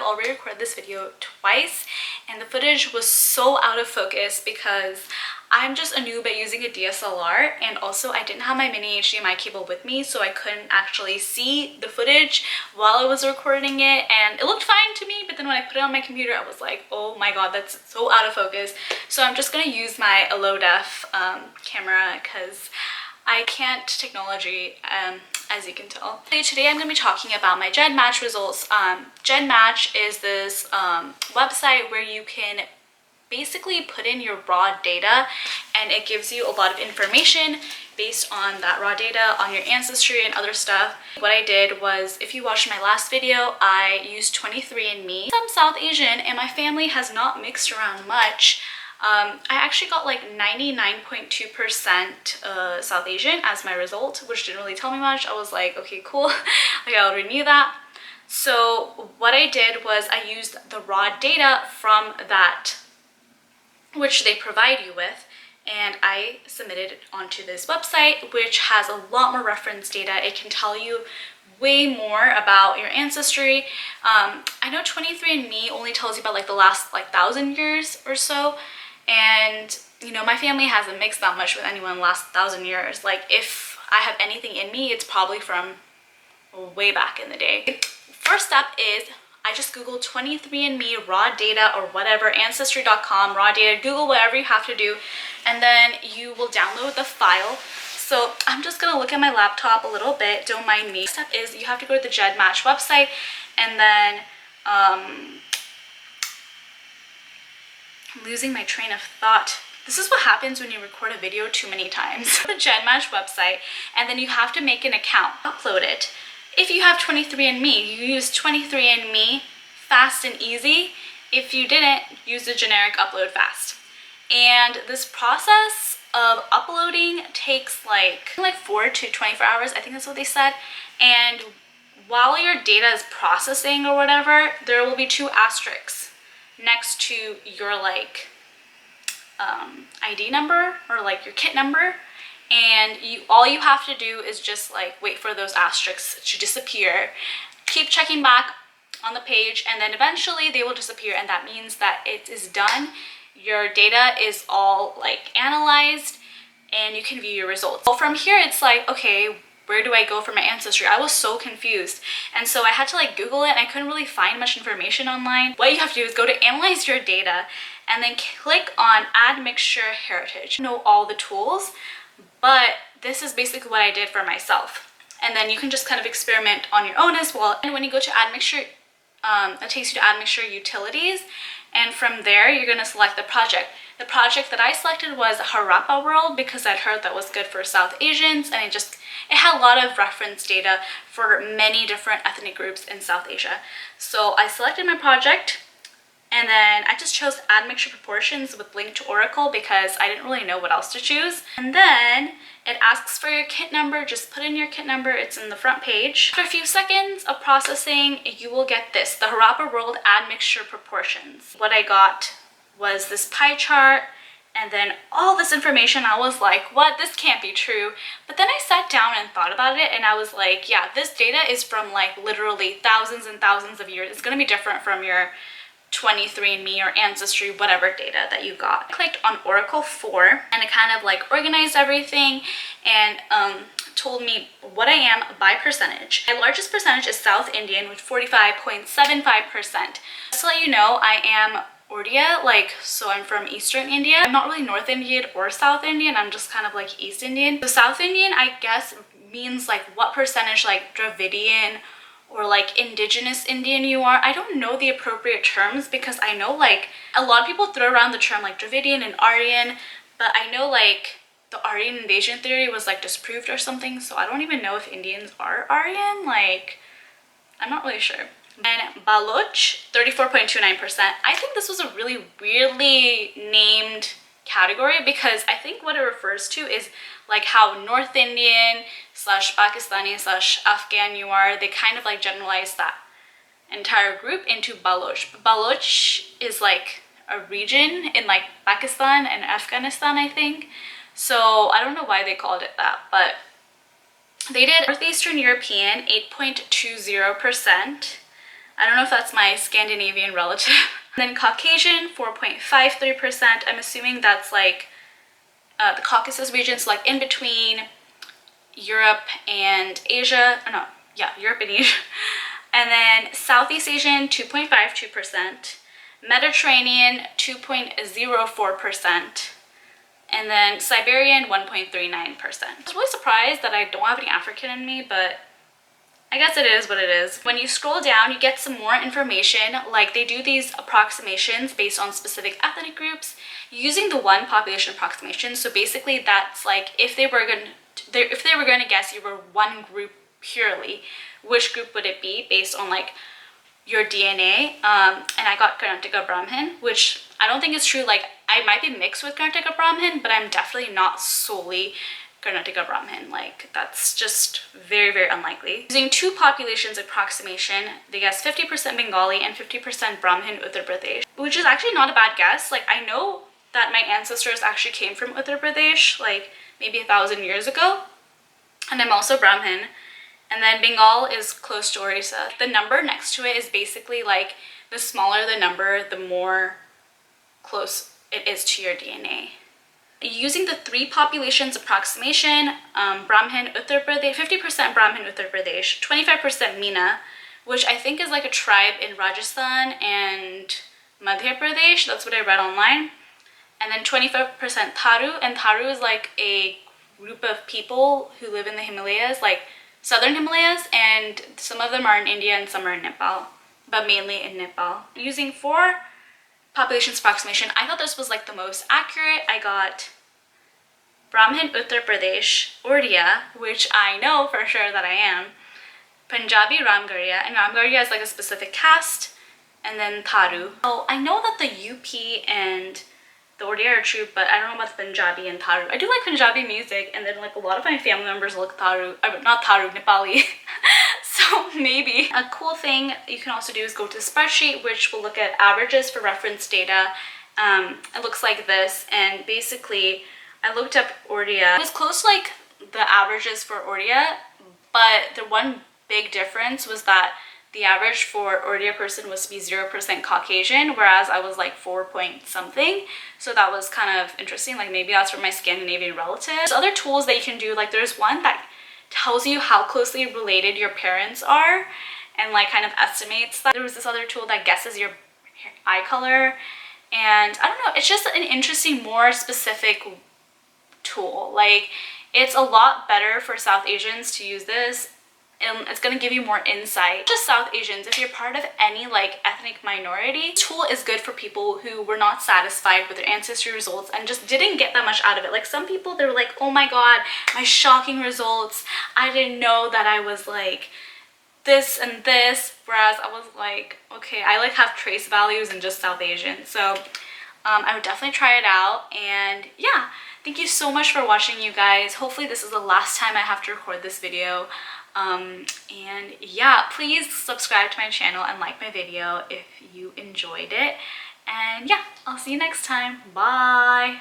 already recorded this video twice and the footage was so out of focus because I'm just a noob at using a DSLR, and also I didn't have my mini HDMI cable with me, so I couldn't actually see the footage while I was recording it, and it looked fine to me, but then when I put it on my computer I was like, oh my god, that's so out of focus. So I'm just gonna use my low def camera because I can't technology, as you can tell. Today I'm going to be talking about my GEDmatch results. GEDmatch is this website where you can basically put in your raw data and it gives you a lot of information based on that raw data on your ancestry and other stuff. What I did was, if you watched my last video, I used 23andMe. I'm South Asian and my family has not mixed around much. I actually got like 99.2% South Asian as my result, which didn't really tell me much. I was like, okay, cool. Like, I already knew that. So what I did was I used the raw data from that, which they provide you with, and I submitted it onto this website, which has a lot more reference data. It can tell you way more about your ancestry. I know 23andMe only tells you about like the last like 1,000 years or so, and you know, my family hasn't mixed that much with anyone in the last 1,000 years. Like, if I have anything in me, it's probably from way back in the day. First step is I just googled 23andMe raw data or whatever, ancestry.com raw data, Google whatever you have to do, and then you will download the file. So I'm just gonna look at my laptop a little bit, don't mind me. Step is you have to go to the GEDmatch website, and then I'm losing my train of thought. This is what happens when you record a video too many times. The GEDmatch website, and then you have to make an account, upload it. If you have 23andMe, you use 23andMe fast and easy. If you didn't, use the generic upload fast. And this process of uploading takes like 4 to 24 hours, I think that's what they said. And while your data is processing or whatever, there will be 2 asterisks next to your like ID number or like your kit number. And all you have to do is just like wait for those asterisks to disappear, keep checking back on the page, and then eventually they will disappear, and that means that it is done. Your data is all like analyzed and you can view your results. So from here it's like, okay, where do I go for my ancestry? I was so confused, and so I had to like Google it, and I couldn't really find much information online. What you have to do is go to analyze your data and then click on add mixture heritage. I know all the tools, but this is basically what I did for myself. And then you can just kind of experiment on your own as well. And when you go to add mixture, it takes you to add mixture utilities. And from there, you're gonna select the project. The project that I selected was Harappa World because I'd heard that was good for South Asians, and it had a lot of reference data for many different ethnic groups in South Asia. So I selected my project, and then I just chose add mixture proportions with link to Oracle because I didn't really know what else to choose. And then it asks for your kit number. Just put in your kit number, it's in the front page. After a few seconds of processing, you will get this, the Harappa World add mixture proportions. What I got was this pie chart and then all this information. I was like, what? This can't be true. But then I sat down and thought about it, and I was like, yeah, this data is from like literally thousands and thousands of years. It's gonna be different from your 23andMe or Ancestry, whatever data that you got. I clicked on Oracle 4 and it kind of like organized everything and told me what I am by percentage. My largest percentage is South Indian with 45.75%. Just to let you know, I am Odia, like, so I'm from Eastern India. I'm not really North Indian or South Indian, I'm just kind of like East Indian. So South Indian, I guess, means like what percentage like Dravidian or like indigenous Indian you are. I don't know the appropriate terms because I know like a lot of people throw around the term like Dravidian and Aryan, but I know like the Aryan invasion theory was like disproved or something, so I don't even know if Indians are Aryan. Like, I'm not really sure. And Baloch, 34.29%. I think this was a really weirdly named category because I think what it refers to is like how North Indian / Pakistani / Afghan you are. They kind of like generalize that entire group into Baloch. Baloch is like a region in like Pakistan and Afghanistan, I think. So I don't know why they called it that, but they did Northeastern European, 8.20%. I don't know if that's my Scandinavian relative. And then Caucasian, 4.53%. I'm assuming that's like the Caucasus region, so like in between Europe and Asia. Oh, no, yeah, Europe and Asia. And then Southeast Asian, 2.52%. Mediterranean, 2.04%. And then Siberian, 1.39%. I was really surprised that I don't have any African in me, but I guess it is what it is. When you scroll down, you get some more information. Like, they do these approximations based on specific ethnic groups using the one population approximation. So basically, that's like if they were going to guess you were one group purely, which group would it be based on like your DNA? And I got Karnataka Brahmin, which I don't think is true. Like, I might be mixed with Karnataka Brahmin, but I'm definitely not solely Karnataka Brahmin. Like, that's just very, very unlikely. Using two populations approximation, they guess 50% Bengali and 50% Brahmin Uttar Pradesh, which is actually not a bad guess. Like, I know that my ancestors actually came from Uttar Pradesh, like maybe 1,000 years ago, and I'm also Brahmin. And then Bengal is close to Orissa. The number next to it is basically like the smaller the number, the more close it is to your DNA. Using the three populations approximation, Brahmin Uttar Pradesh, 50% Brahmin Uttar Pradesh, 25% Meena, which I think is like a tribe in Rajasthan and Madhya Pradesh. That's what I read online. And then 25% Tharu, and Tharu is like a group of people who live in the Himalayas, like southern Himalayas, and some of them are in India and some are in Nepal, but mainly in Nepal. Using four populations approximation, I thought this was like the most accurate. I got Brahmin Uttar Pradesh, Odia, which I know for sure that I am, Punjabi Ramgarhia, and Ramgarhia is like a specific caste, and then Tharu. Oh, I know that the UP and the Odia are true, but I don't know about the Punjabi and Tharu. I do like Punjabi music, and then like a lot of my family members look Tharu, not Tharu, Nepali. So maybe. A cool thing you can also do is go to the spreadsheet, which will look at averages for reference data. It looks like this, and basically I looked up Odia. It was close to like the averages for Odia, but the one big difference was that the average for Odia person was to be 0% Caucasian, whereas I was like 4 point something. So that was kind of interesting. Like, maybe that's from my Scandinavian relatives. There's other tools that you can do. Like, there's one that tells you how closely related your parents are and like kind of estimates that. There was this other tool that guesses your eye color. And I don't know, it's just an interesting, more specific tool. Like, it's a lot better for South Asians to use this, and it's going to give you more insight. Just South Asians, if you're part of any like ethnic minority, this tool is good for people who were not satisfied with their ancestry results and just didn't get that much out of it. Like, some people, they were like, oh my god, my shocking results, I didn't know that I was like this and this, whereas I was like, okay, I like have trace values in just South Asian. So I would definitely try it out. And yeah, thank you so much for watching, you guys. Hopefully this is the last time I have to record this video. And yeah, please subscribe to my channel and like my video if you enjoyed it. And yeah, I'll see you next time. Bye.